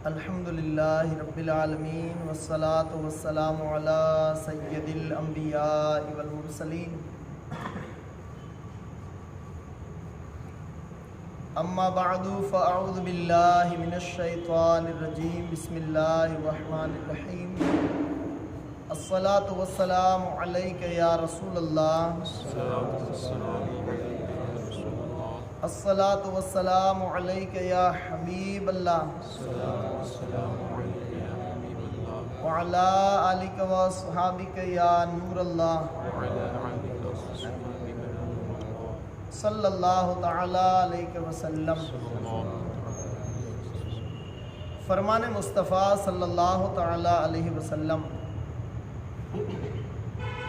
الحمد للہ رب العالمین والصلاة والسلام علی سید الانبیاء والمرسلین اما بعد فاعوذ باللہ من الشیطان الرجیم بسم اللہ الرحمن الرحیم الصلاة والسلام علیک یا رسول اللہ الصلاة والسلام علیک یا حبیب اللہ وعلی آلک واصحابک یا نور اللہ صلی اللہ تعالی علیہ وسلم۔ فرمان مصطفیٰ صلی اللہ تعالی علیہ وسلم،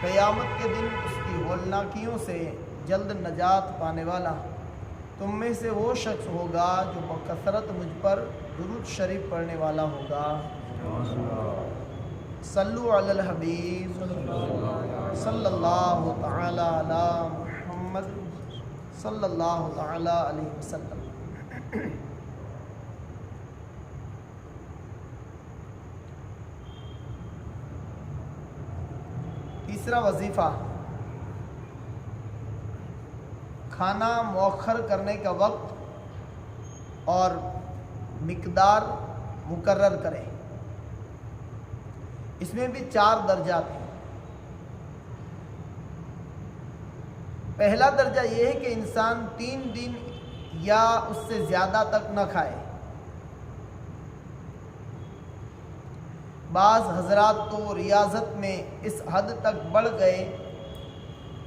قیامت کے دن اس کی ہولناکیوں سے جلد نجات پانے والا تم میں سے وہ شخص ہوگا جو بکثرت مجھ پر درود شریف پڑھنے والا ہوگا۔ صلو علی الحبیب صلی اللہ تعالی علی محمد صلی اللہ تعالی علیہ وسلم۔ تیسرا وظیفہ، کھانا مؤخر کرنے کا وقت اور مقدار مقرر کریں۔ اس میں بھی 4 درجات ہیں۔ پہلا درجہ یہ ہے کہ انسان 3 دن یا اس سے زیادہ تک نہ کھائے۔ بعض حضرات تو ریاضت میں اس حد تک بڑھ گئے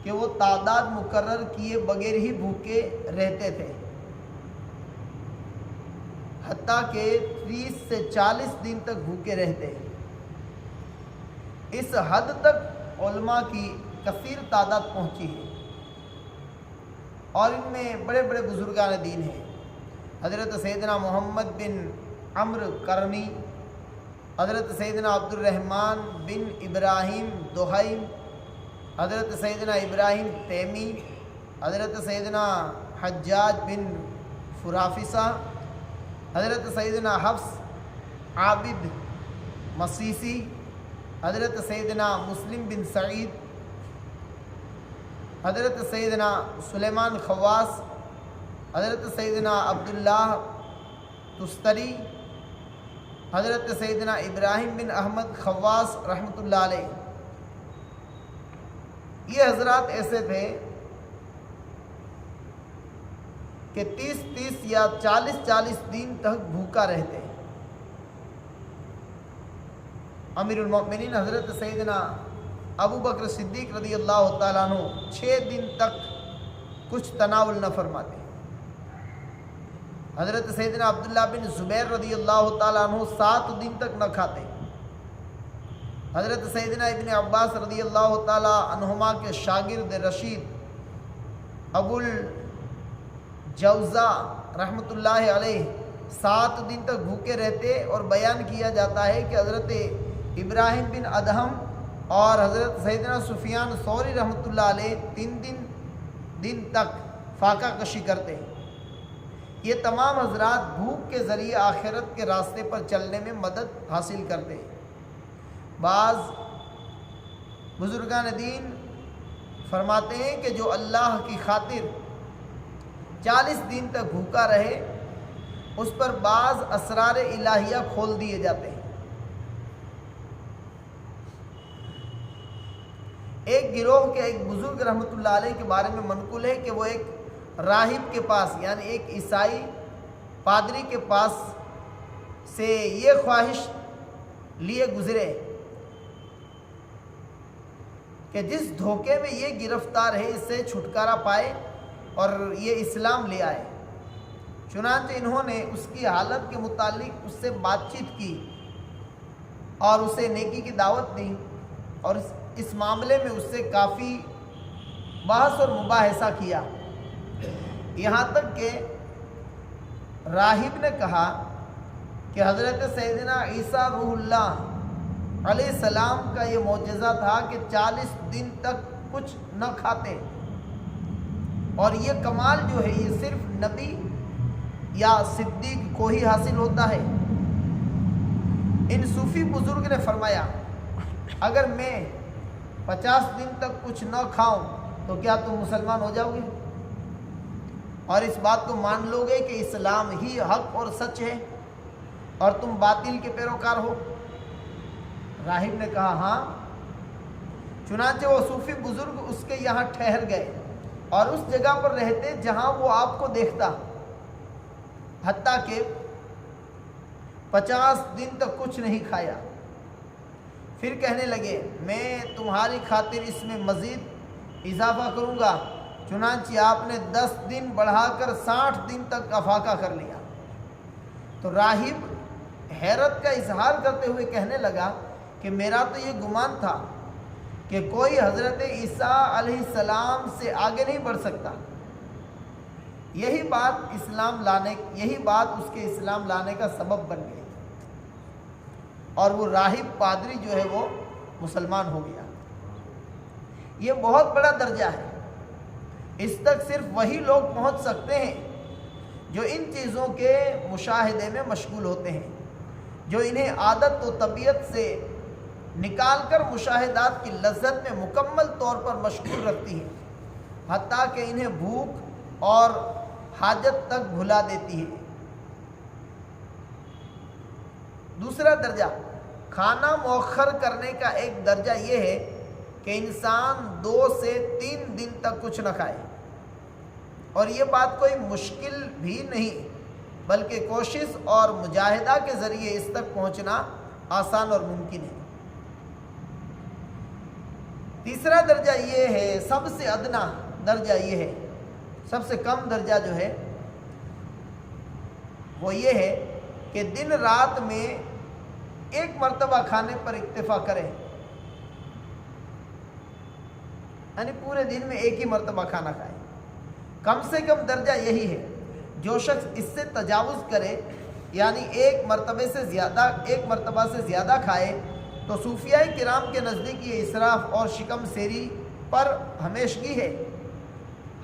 کہ وہ تعداد مقرر کیے بغیر ہی بھوکے رہتے تھے، حتیٰ کہ 30 سے 40 دن تک بھوکے رہتے۔ اس حد تک علماء کی کثیر تعداد پہنچی ہے، اور ان میں بڑے بڑے بزرگان دین ہیں۔ حضرت سیدنا محمد بن عمرو کرنی، حضرت سیدنا عبد الرحمن بن ابراہیم دہیم، حضرت سیدنا ابراہیم تیمی، حضرت سیدنا حجاج بن فرافسہ، حضرت سیدنا حفص عابد مسیسی، حضرت سیدنا مسلم بن سعید، حضرت سیدنا سلیمان خواص، حضرت سیدنا عبداللہ تستری، حضرت سیدنا ابراہیم بن احمد خواص رحمۃ اللہ علیہ۔ یہ حضرات ایسے تھے کہ 30 یا 40 دن تک بھوکا رہتے۔ امیر المؤمنین حضرت سیدنا ابو بکر صدیق رضی اللہ تعالیٰ عنہ 6 دن تک کچھ تناول نہ فرماتے۔ حضرت سیدنا عبداللہ بن زبیر رضی اللہ تعالیٰ عنہ 7 دن تک نہ کھاتے۔ حضرت سیدنا ابن عباس رضی اللہ تعالیٰ عنہما کے شاگرد رشید ابو الجوزا رحمۃ اللہ علیہ 7 دن تک بھوکے رہتے، اور بیان کیا جاتا ہے کہ حضرت ابراہیم بن ادہم اور حضرت سیدنا سفیان ثوری رحمۃ اللہ علیہ 3 دن تک فاقہ کشی کرتے۔ یہ تمام حضرات بھوک کے ذریعے آخرت کے راستے پر چلنے میں مدد حاصل کرتے۔ بعض بزرگان دین فرماتے ہیں کہ جو اللہ کی خاطر 40 دن تک بھوکا رہے، اس پر بعض اسرار الہیہ کھول دیے جاتے ہیں۔ ایک گروہ کے ایک بزرگ رحمۃ اللہ علیہ کے بارے میں منقول ہے کہ وہ ایک راہب کے پاس، یعنی ایک عیسائی پادری کے پاس سے یہ خواہش لیے گزرے کہ جس دھوکے میں یہ گرفتار ہے اس سے چھٹکارا پائے اور یہ اسلام لے آئے۔ چنانچہ انہوں نے اس کی حالت کے متعلق اس سے بات چیت کی اور اسے نیکی کی دعوت دی، اور اس معاملے میں اس سے کافی بحث اور مباحثہ کیا، یہاں تک کہ راہب نے کہا کہ حضرت سیدنا عیسیٰ روح اللہ علیہ السلام کا یہ معجزہ تھا کہ 40 دن تک کچھ نہ کھاتے، اور یہ کمال جو ہے یہ صرف نبی یا صدیق کو ہی حاصل ہوتا ہے۔ ان صوفی بزرگ نے فرمایا اگر میں 50 دن تک کچھ نہ کھاؤں تو کیا تم مسلمان ہو جاؤ گے اور اس بات کو مان لو گے کہ اسلام ہی حق اور سچ ہے اور تم باطل کے پیروکار ہو؟ راہب نے کہا ہاں۔ چنانچہ وہ صوفی بزرگ اس کے یہاں ٹھہر گئے اور اس جگہ پر رہتے جہاں وہ آپ کو دیکھتا، حتیٰ کہ 50 دن تک کچھ نہیں کھایا۔ پھر کہنے لگے میں تمہاری خاطر اس میں مزید اضافہ کروں گا۔ چنانچہ آپ نے 10 دن بڑھا کر 60 دن تک افاقہ کر لیا۔ تو راہب حیرت کا اظہار کرتے ہوئے کہنے لگا کہ میرا تو یہ گمان تھا کہ کوئی حضرت عیسیٰ علیہ السلام سے آگے نہیں بڑھ سکتا۔ یہی بات اس کے اسلام لانے کا سبب بن گئی اور وہ راہب پادری جو ہے وہ مسلمان ہو گیا۔ یہ بہت بڑا درجہ ہے، اس تک صرف وہی لوگ پہنچ سکتے ہیں جو ان چیزوں کے مشاہدے میں مشغول ہوتے ہیں، جو انہیں عادت و طبیعت سے نکال کر مشاہدات کی لذت میں مکمل طور پر مشغول رکھتی ہیں، حتیٰ کہ انہیں بھوک اور حاجت تک بھلا دیتی ہے۔ دوسرا درجہ کھانا مؤخر کرنے کا ایک درجہ یہ ہے کہ انسان 2 سے 3 دن تک کچھ نہ کھائے، اور یہ بات کوئی مشکل بھی نہیں بلکہ کوشش اور مجاہدہ کے ذریعے اس تک پہنچنا آسان اور ممکن ہے۔ تیسرا درجہ یہ ہے، سب سے ادنا درجہ یہ ہے، سب سے کم درجہ جو ہے وہ یہ ہے کہ دن رات میں ایک مرتبہ کھانے پر اکتفا کرے، یعنی پورے دن میں ایک ہی مرتبہ کھانا کھائے۔ کم سے کم درجہ یہی ہے۔ جو شخص اس سے تجاوز کرے یعنی ایک مرتبہ سے زیادہ کھائے تو صوفیاء کرام کے نزدیک یہ اسراف اور شکم سیری پر ہمیشگی ہے،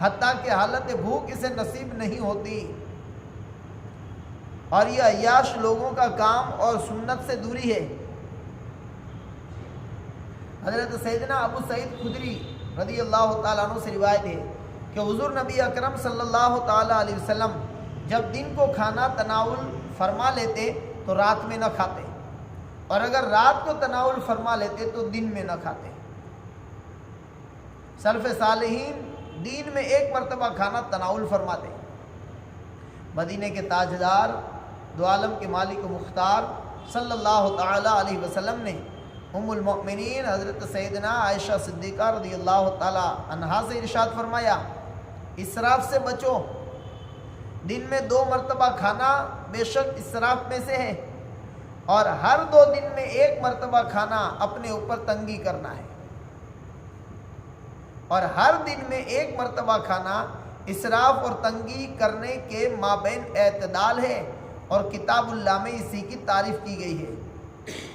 حتیٰ کہ حالت بھوک اسے نصیب نہیں ہوتی، اور یہ عیاش لوگوں کا کام اور سنت سے دوری ہے۔ حضرت سیدنا ابو سعید خدری رضی اللہ تعالیٰ عنہ سے روایت ہے کہ حضور نبی اکرم صلی اللہ تعالیٰ علیہ وسلم جب دن کو کھانا تناول فرما لیتے تو رات میں نہ کھاتے، اور اگر رات کو تناول فرما لیتے تو دن میں نہ کھاتے۔ سلف صالحین دین میں ایک مرتبہ کھانا تناول فرماتے۔ مدینے کے تاجدار دو عالم کے مالک و مختار صلی اللہ تعالیٰ علیہ وسلم نے ام المؤمنین حضرت سیدنا عائشہ صدیقہ رضی اللہ تعالیٰ عنہا سے ارشاد فرمایا اسراف سے بچو، دن میں 2 مرتبہ کھانا بے شک اسراف میں سے ہے، اور ہر 2 دن میں 1 مرتبہ کھانا اپنے اوپر تنگی کرنا ہے، اور ہر دن میں 1 مرتبہ کھانا اسراف اور تنگی کرنے کے مابین اعتدال ہے، اور کتاب اللہ میں اسی کی تعریف کی گئی ہے،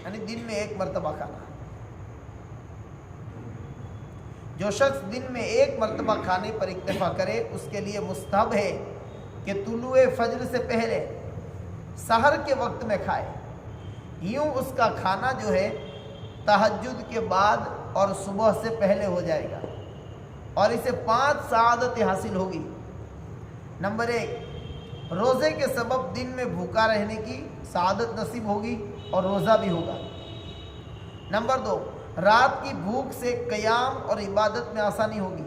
یعنی دن میں 1 مرتبہ کھانا۔ جو شخص دن میں 1 مرتبہ کھانے پر اکتفا کرے اس کے لیے مستحب ہے کہ طلوع فجر سے پہلے سحر کے وقت میں کھائے، یوں اس کا کھانا جو ہے تہجد کے بعد اور صبح سے پہلے ہو جائے گا، اور اسے 5 سعادتیں حاصل ہوگی۔ نمبر 1، روزے کے سبب دن میں بھوکا رہنے کی سعادت نصیب ہوگی اور روزہ بھی ہوگا۔ نمبر 2، رات کی بھوک سے قیام اور عبادت میں آسانی ہوگی۔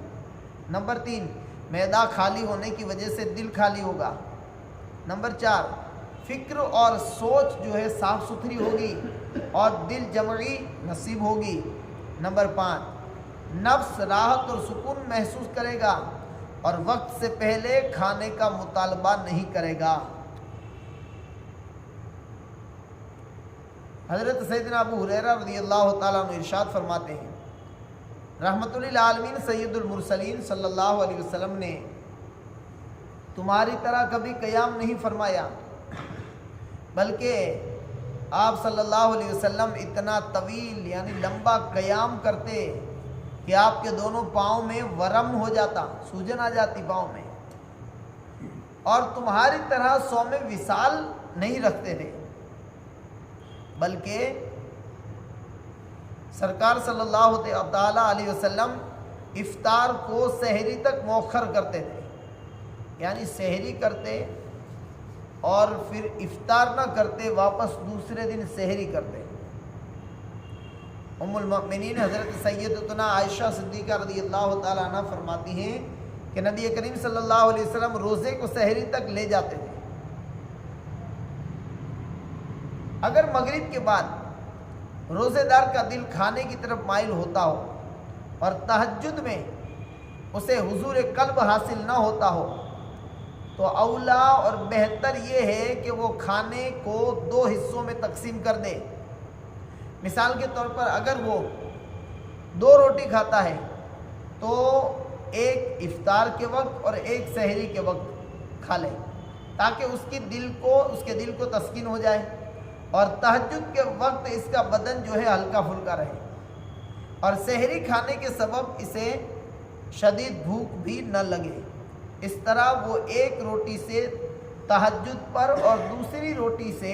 نمبر 3، معدہ خالی ہونے کی وجہ سے دل خالی ہوگا۔ نمبر 4، فکر اور سوچ جو ہے صاف ستھری ہوگی اور دل جمعی نصیب ہوگی۔ نمبر 5، نفس راحت اور سکون محسوس کرے گا اور وقت سے پہلے کھانے کا مطالبہ نہیں کرے گا۔ حضرت سیدنا ابو ہریرہ رضی اللہ تعالیٰ عنہ ارشاد فرماتے ہیں رحمت للعالمین سید المرسلین صلی اللہ علیہ وسلم نے تمہاری طرح کبھی قیام نہیں فرمایا، بلکہ آپ صلی اللہ علیہ وسلم اتنا طویل یعنی لمبا قیام کرتے کہ آپ کے دونوں پاؤں میں ورم ہو جاتا، سوجن آ جاتی پاؤں میں، اور تمہاری طرح صوم وصال نہیں رکھتے تھے، بلکہ سرکار صلی اللہ تعالیٰ علیہ وسلم افطار کو سحری تک مؤخر کرتے تھے، یعنی سحری کرتے اور پھر افطار نہ کرتے، واپس دوسرے دن سحری کرتے۔ ام المؤمنین حضرت سیدتنا عائشہ صدیقہ رضی اللہ تعالیٰ عنہ فرماتی ہیں کہ نبی کریم صلی اللہ علیہ وسلم روزے کو سحری تک لے جاتے تھے۔ اگر مغرب کے بعد روزے دار کا دل کھانے کی طرف مائل ہوتا ہو اور تہجد میں اسے حضور قلب حاصل نہ ہوتا ہو تو اولا اور بہتر یہ ہے کہ وہ کھانے کو 2 حصوں میں تقسیم کر دے۔ مثال کے طور پر اگر وہ 2 روٹی کھاتا ہے تو ایک افطار کے وقت اور ایک سحری کے وقت کھا لے، تاکہ اس کے دل کو تسکین ہو جائے، اور تہجد کے وقت اس کا بدن جو ہے ہلکا پھلکا رہے، اور سحری کھانے کے سبب اسے شدید بھوک بھی نہ لگے۔ اس طرح وہ ایک روٹی سے تہجد پر اور دوسری روٹی سے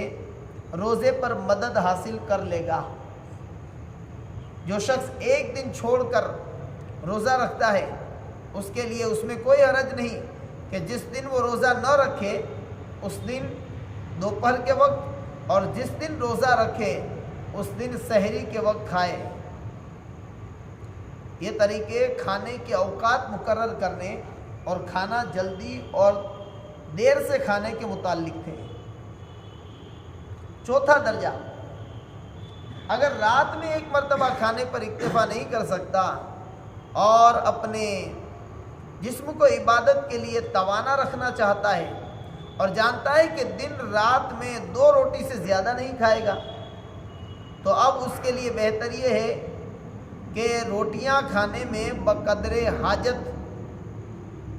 روزے پر مدد حاصل کر لے گا۔ جو شخص ایک دن چھوڑ کر روزہ رکھتا ہے اس کے لیے اس میں کوئی حرج نہیں کہ جس دن وہ روزہ نہ رکھے اس دن دوپہر کے وقت، اور جس دن روزہ رکھے اس دن سحری کے وقت کھائے۔ یہ طریقے کھانے کے اوقات مقرر کرنے اور کھانا جلدی اور دیر سے کھانے کے متعلق تھے۔ چوتھا درجہ، اگر رات میں ایک مرتبہ کھانے پر اکتفا نہیں کر سکتا اور اپنے جسم کو عبادت کے لیے توانا رکھنا چاہتا ہے اور جانتا ہے کہ دن رات میں 2 روٹی سے زیادہ نہیں کھائے گا، تو اب اس کے لیے بہتر یہ ہے کہ روٹیاں کھانے میں بقدر حاجت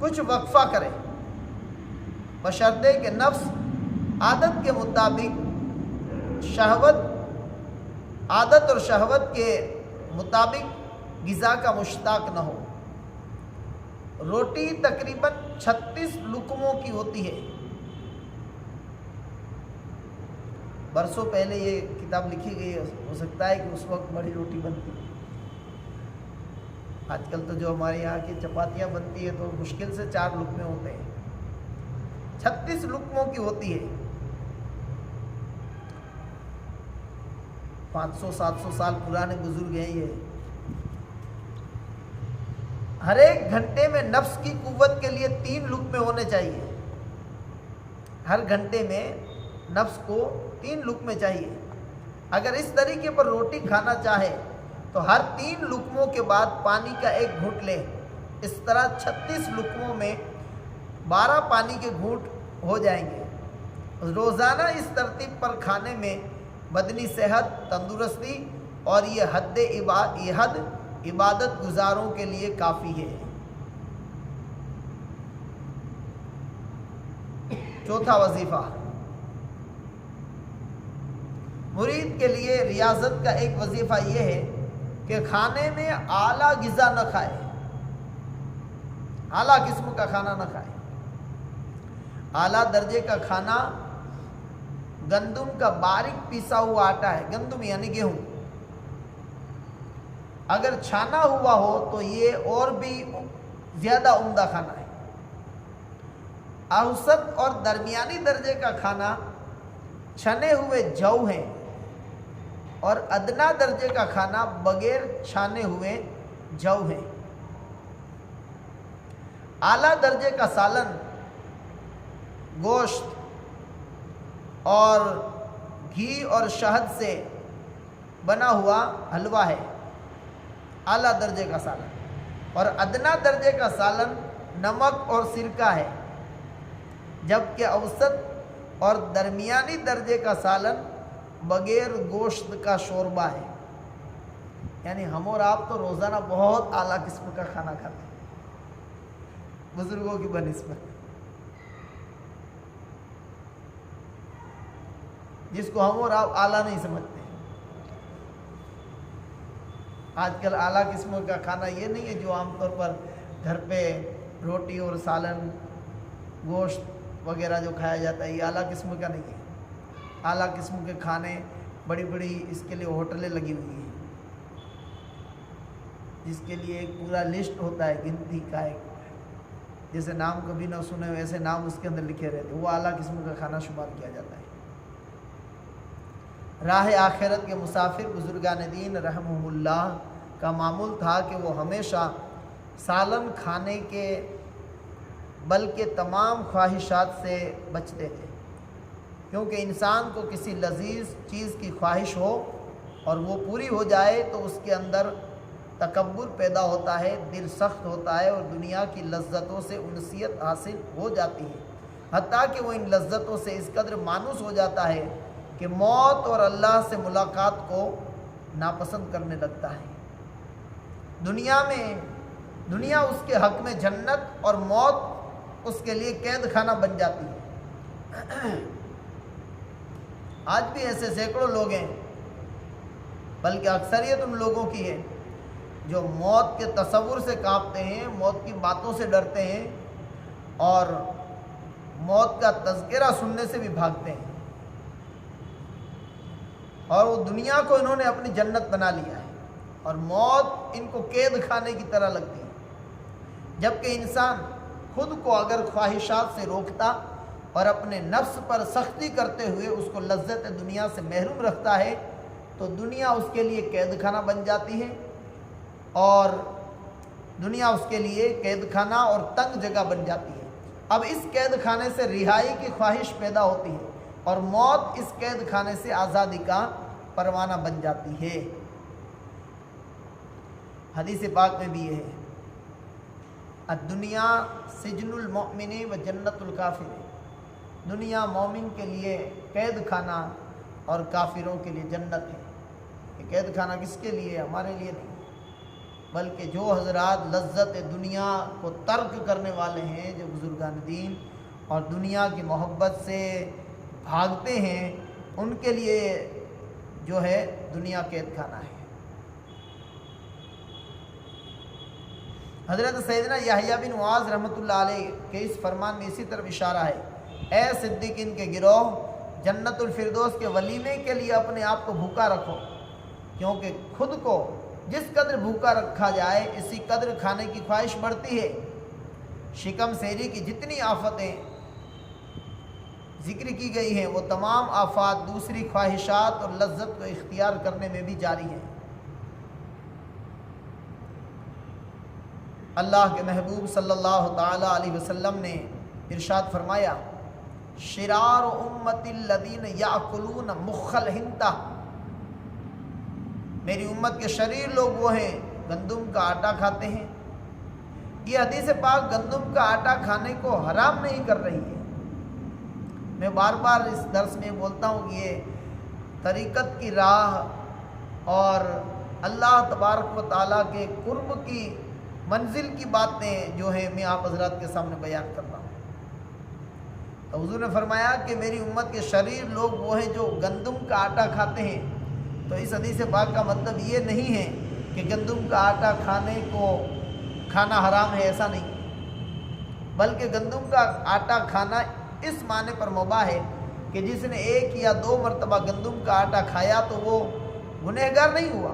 کچھ وقفہ کرے، بشرطے کہ نفس عادت کے مطابق عادت اور شہوت کے مطابق غذا کا مشتاق نہ ہو۔ روٹی تقریباً 36 لقموں کی ہوتی ہے۔ برسوں پہلے یہ کتاب لکھی گئی ہے، ہو سکتا ہے کہ اس وقت بڑی روٹی بنتی۔ آج کل تو جو ہمارے یہاں کی چپاتیاں بنتی ہے تو مشکل سے 4 لقمے ہوتے ہیں، 36 لقموں کی ہوتی ہے۔ 500-700 سال پرانے بزرگ ہیں یہ۔ ہر ایک گھنٹے میں نفس کی قوت کے لیے 3 لقمے ہونے چاہیے۔ ہر گھنٹے میں نفس کو 3 لقمے چاہیے۔ اگر اس طریقے پر روٹی کھانا چاہے تو ہر 3 لقموں کے بعد پانی کا 1 گھونٹ لے۔ اس طرح 36 لقموں میں 12 پانی کے گھونٹ ہو جائیں گے۔ روزانہ اس ترتیب پر کھانے میں بدنی صحت، تندرستی اور یہ حد عبادت گزاروں کے لیے کافی ہے۔ چوتھا وظیفہ، مرید کے لیے ریاضت کا ایک وظیفہ یہ ہے کہ کھانے میں اعلیٰ غذا نہ کھائے، اعلیٰ قسم کا کھانا نہ کھائے۔ اعلیٰ درجے کا کھانا گندم کا باریک پیسا ہوا آٹا ہے، گندم یعنی گیہوں، اگر چھانا ہوا ہو تو یہ اور بھی زیادہ عمدہ کھانا ہے۔ اوسط اور درمیانی درجے کا کھانا چھنے ہوئے جو ہیں، اور ادنا درجے کا کھانا بغیر چھانے ہوئے جو ہیں۔ اعلیٰ درجے کا سالن گوشت اور گھی اور شہد سے بنا ہوا حلوہ ہے، اعلیٰ درجے کا سالن، اور ادنا درجے کا سالن نمک اور سرکہ ہے، جبکہ اوسط اور درمیانی درجے کا سالن بغیر گوشت کا شوربہ ہے۔ یعنی ہم اور آپ تو روزانہ بہت اعلیٰ قسم کا کھانا کھاتے ہیں بزرگوں کی بنسبت، جس کو ہم اور آپ اعلیٰ نہیں سمجھتے۔ آج کل اعلیٰ قسم کا کھانا یہ نہیں ہے جو عام طور پر گھر پہ روٹی اور سالن گوشت وغیرہ جو کھایا جاتا ہے، یہ اعلیٰ قسم کا نہیں ہے۔ اعلیٰ قسم کے کھانے بڑی بڑی اس کے لیے ہوٹلیں لگی ہوئی ہیں، جس کے لیے ایک پورا لسٹ ہوتا ہے گنتی کا، ایک جیسے نام کبھی نہ سنے ویسے نام اس کے اندر لکھے رہتے، وہ اعلیٰ قسم کا کھانا شمار کیا جاتا ہے۔ راہ آخرت کے مسافر بزرگان دین رحمہم اللہ کا معمول تھا کہ وہ ہمیشہ سالن کھانے کے بلکہ تمام خواہشات سے بچتے تھے، کیونکہ انسان کو کسی لذیذ چیز کی خواہش ہو اور وہ پوری ہو جائے تو اس کے اندر تکبر پیدا ہوتا ہے، دل سخت ہوتا ہے اور دنیا کی لذتوں سے انسیت حاصل ہو جاتی ہے، حتیٰ کہ وہ ان لذتوں سے اس قدر مانوس ہو جاتا ہے کہ موت اور اللہ سے ملاقات کو ناپسند کرنے لگتا ہے۔ دنیا اس کے حق میں جنت اور موت اس کے لیے قید خانہ بن جاتی ہے۔ آج بھی ایسے سینکڑوں لوگ ہیں، بلکہ اکثریت ان لوگوں کی ہے جو موت کے تصور سے کانپتے ہیں، موت کی باتوں سے ڈرتے ہیں اور موت کا تذکرہ سننے سے بھی بھاگتے ہیں، اور وہ دنیا کو انہوں نے اپنی جنت بنا لیا ہے اور موت ان کو قید خانے کی طرح لگتی ہے۔ جبکہ انسان خود کو اگر خواہشات سے روکتا اور اپنے نفس پر سختی کرتے ہوئے اس کو لذت دنیا سے محروم رکھتا ہے تو دنیا اس کے لیے قید خانہ بن جاتی ہے، اور دنیا اس کے لیے قید خانہ اور تنگ جگہ بن جاتی ہے۔ اب اس قید خانے سے رہائی کی خواہش پیدا ہوتی ہے اور موت اس قید خانے سے آزادی کا پروانہ بن جاتی ہے۔ حدیث پاک میں بھی یہ ہے، الدنیا سجن المؤمن و جنت الکافر، دنیا مومن کے لیے قید خانہ اور کافروں کے لیے جنت ہے۔ یہ قید خانہ کس کے لیے؟ ہمارے لیے نہیں، بلکہ جو حضرات لذت دنیا کو ترک کرنے والے ہیں، جو بزرگان دین اور دنیا کی محبت سے بھاگتے ہیں، ان کے لیے جو ہے دنیا قید خانہ ہے۔ حضرت سیدنا یحییٰ بن معاذ رحمۃ اللہ علیہ کے اس فرمان میں اسی طرف اشارہ ہے، اے صدیقین کے گروہ، جنت الفردوس کے ولیمے کے لیے اپنے آپ کو بھوکا رکھو، کیونکہ خود کو جس قدر بھوکا رکھا جائے اسی قدر کھانے کی خواہش بڑھتی ہے۔ شکم سیری کی جتنی آفتیں ذکر کی گئی ہیں وہ تمام آفات دوسری خواہشات اور لذت کو اختیار کرنے میں بھی جاری ہیں۔ اللہ کے محبوب صلی اللہ تعالی علیہ وسلم نے ارشاد فرمایا، شرار امت الذین یاکلون مخ الحنطہ، میری امت کے شریر لوگ وہ ہیں گندم کا آٹا کھاتے ہیں۔ یہ حدیث پاک گندم کا آٹا کھانے کو حرام نہیں کر رہی ہے۔ میں بار بار اس درس میں بولتا ہوں کہ یہ طریقت کی راہ اور اللہ تبارک و تعالیٰ کے قرب کی منزل کی باتیں جو ہیں میں آپ حضرات کے سامنے بیان کرتا ہوں۔ تو حضور نے فرمایا کہ میری امت کے شریر لوگ وہ ہیں جو گندم کا آٹا کھاتے ہیں، تو اس حدیث پاک کا مطلب یہ نہیں ہے کہ گندم کا آٹا کھانا حرام ہے، ایسا نہیں، بلکہ گندم کا آٹا کھانا اس معنی پر مباح ہے کہ جس نے ایک یا دو مرتبہ گندم کا آٹا کھایا تو وہ گنہگار نہیں ہوا،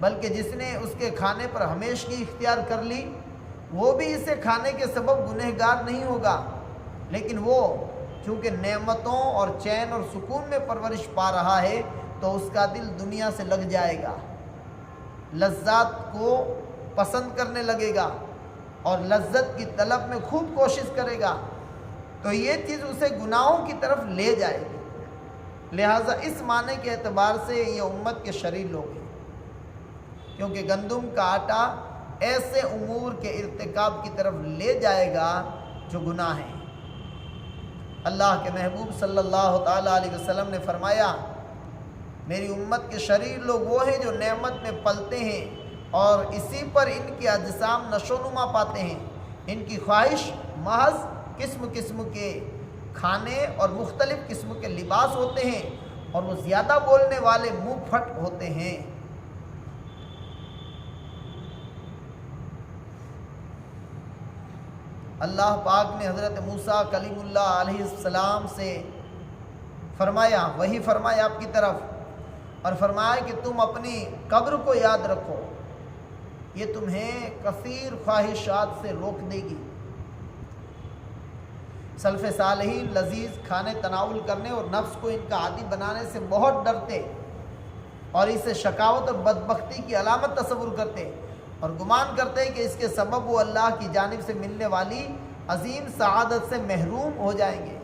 بلکہ جس نے اس کے کھانے پر ہمیشگی اختیار کر لی وہ بھی اسے کھانے کے سبب گنہگار نہیں ہوگا، لیکن وہ چونکہ نعمتوں اور چین اور سکون میں پرورش پا رہا ہے تو اس کا دل دنیا سے لگ جائے گا، لذات کو پسند کرنے لگے گا اور لذت کی طلب میں خوب کوشش کرے گا، تو یہ چیز اسے گناہوں کی طرف لے جائے گی۔ لہٰذا اس معنی کے اعتبار سے یہ امت کے شریر لوگ ہیں، کیونکہ گندم کا آٹا ایسے امور کے ارتکاب کی طرف لے جائے گا جو گناہ ہیں۔ اللہ کے محبوب صلی اللہ تعالیٰ علیہ وسلم نے فرمایا، میری امت کے شریر لوگ وہ ہیں جو نعمت میں پلتے ہیں اور اسی پر ان کی اجسام نشو و نما پاتے ہیں، ان کی خواہش محض قسم قسم کے کھانے اور مختلف قسم کے لباس ہوتے ہیں، اور وہ زیادہ بولنے والے منہ پھٹ ہوتے ہیں۔ اللہ پاک نے حضرت موسیٰ کلیم اللہ علیہ السلام سے فرمایا، وہی فرمایا آپ کی طرف اور فرمایا کہ تم اپنی قبر کو یاد رکھو، یہ تمہیں کثیر خواہشات سے روک دے گی۔ سلف صالحین لذیذ کھانے تناول کرنے اور نفس کو ان کا عادی بنانے سے بہت ڈرتے اور اسے شقاوت اور بدبختی کی علامت تصور کرتے اور گمان کرتے کہ اس کے سبب وہ اللہ کی جانب سے ملنے والی عظیم سعادت سے محروم ہو جائیں گے۔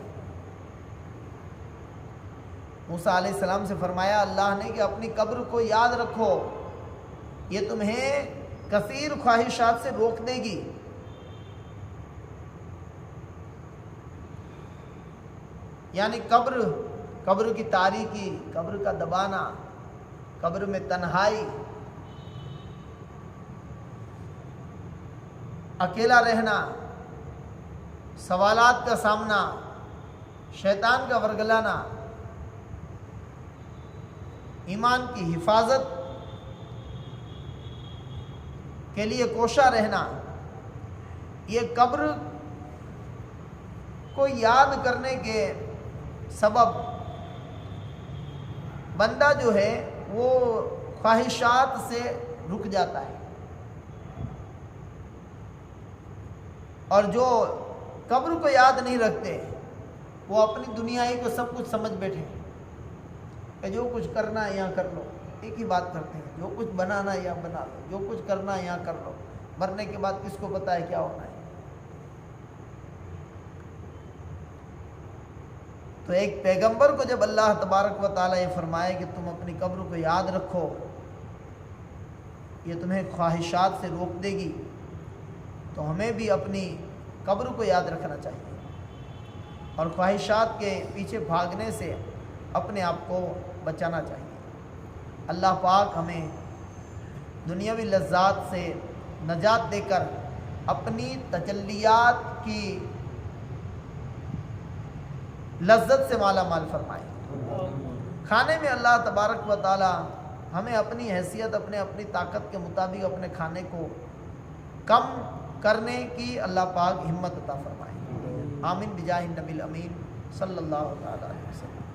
موسیٰ علیہ السلام سے فرمایا اللہ نے کہ اپنی قبر کو یاد رکھو، یہ تمہیں کثیر خواہشات سے روک دے گی۔ یعنی قبر کی تاریکی، قبر کا دبانا، قبر میں تنہائی، اکیلا رہنا، سوالات کا سامنا، شیطان کا ورگلانا، ایمان کی حفاظت کے لیے کوشاں رہنا، یہ قبر کو یاد کرنے کے سبب بندہ جو ہے وہ خواہشات سے رک جاتا ہے، اور جو قبر کو یاد نہیں رکھتے وہ اپنی دنیائی کو سب کچھ سمجھ بیٹھے کہ جو کچھ کرنا ہے یہاں کر لو، ایک ہی بات کرتے ہیں، جو کچھ بنانا ہے یہاں بنا لو، جو کچھ کرنا ہے یہاں کر لو، مرنے کے بعد کس کو پتہ ہے کیا ہونا ہے۔ تو ایک پیغمبر کو جب اللہ تبارک و تعالیٰ یہ فرمائے کہ تم اپنی قبر کو یاد رکھو، یہ تمہیں خواہشات سے روک دے گی، تو ہمیں بھی اپنی قبر کو یاد رکھنا چاہیے اور خواہشات کے پیچھے بھاگنے سے اپنے آپ کو بچانا چاہیے۔ اللہ پاک ہمیں دنیاوی لذات سے نجات دے کر اپنی تجلیات کی لذت سے مالا مال فرمائے۔ کھانے میں اللہ تبارک و تعالی ہمیں اپنی حیثیت اپنی طاقت کے مطابق اپنے کھانے کو کم کرنے کی اللہ پاک ہمت عطا فرمائے۔ آمین بجاہ النبی الامین صلی اللہ علیہ وسلم۔